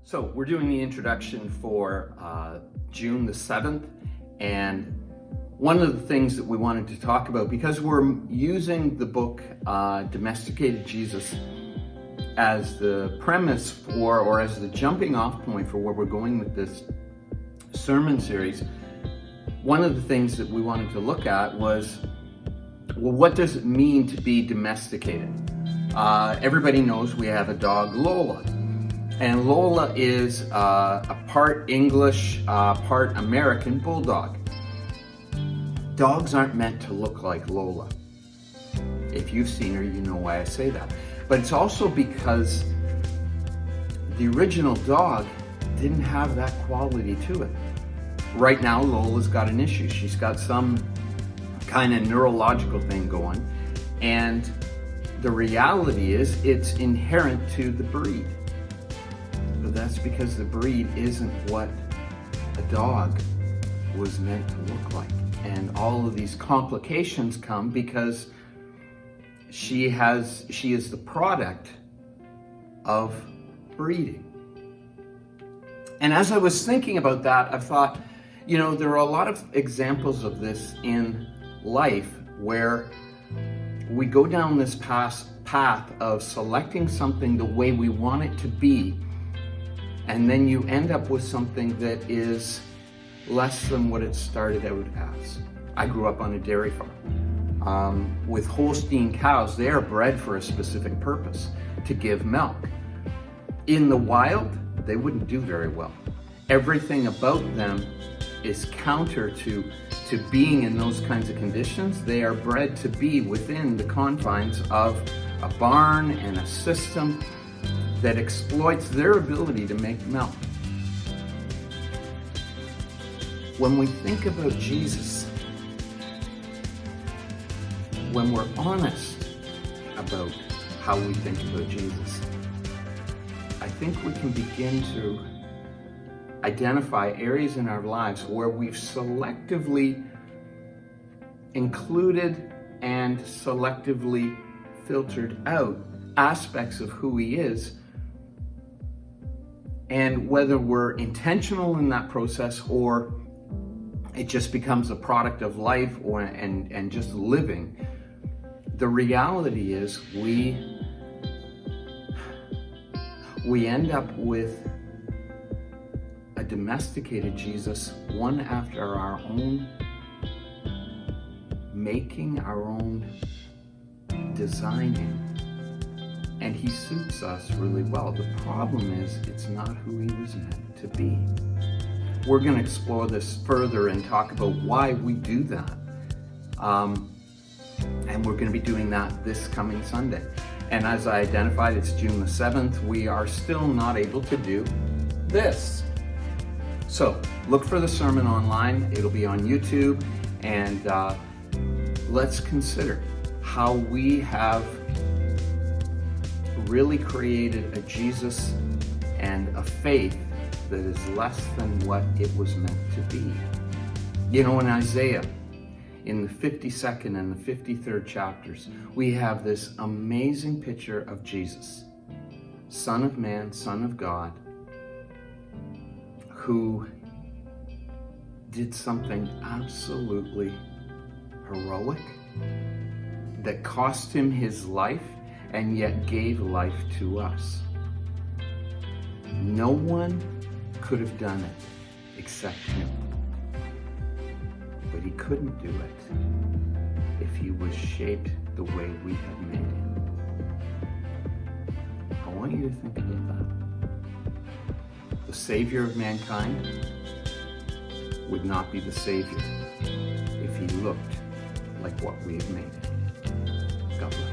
So we're doing the introduction for June the 7th, and one of the things that we wanted to talk about, because we're using the book Domesticated Jesus as the premise for, or as the jumping off point for where we're going with this sermon series, one of the things that we wanted to look at was, well, what does it mean to be domesticated? Everybody knows we have a dog, Lola. And Lola is a part English, part American bulldog. Dogs aren't meant to look like Lola. If you've seen her, you know why I say that. But it's also because the original dog didn't have that quality to it. Right now, Lola's got an issue. She's got some kind of neurological thing going. And the reality is it's inherent to the breed. But that's because the breed isn't what a dog was meant to look like. And all of these complications come because she is the product of breeding. And as I was thinking about that, I thought, you know, there are a lot of examples of this in life where we go down this path of selecting something the way we want it to be, and then you end up with something that is less than what it started out as. I grew up on a dairy farm. With Holstein cows, they are bred for a specific purpose, to give milk. In the wild, they wouldn't do very well. Everything about them is counter to being in those kinds of conditions. They are bred to be within the confines of a barn and a system that exploits their ability to make milk. When we think about Jesus, when we're honest about how we think about Jesus, I think we can begin to identify areas in our lives where we've selectively included and selectively filtered out aspects of who he is. And whether we're intentional in that process or it just becomes a product of life and just living, the reality is we end up with a domesticated Jesus, one after our own making, our own designing. And he suits us really well. The problem is it's not who he was meant to be. We're going to explore this further and talk about why we do that. And we're going to be doing that this coming Sunday. And as I identified, it's June the 7th. We are still not able to do this. So look for the sermon online. It'll be on YouTube. And let's consider how we have really created a Jesus and a faith that is less than what it was meant to be. You know, in Isaiah, in the 52nd and the 53rd chapters, we have this amazing picture of Jesus, Son of Man, Son of God, who did something absolutely heroic that cost him his life and yet gave life to us. No one could have done it except him. But he couldn't do it if he was shaped the way we have made him. I want you to think about that. The Savior of mankind would not be the Savior if he looked like what we have made him. God bless.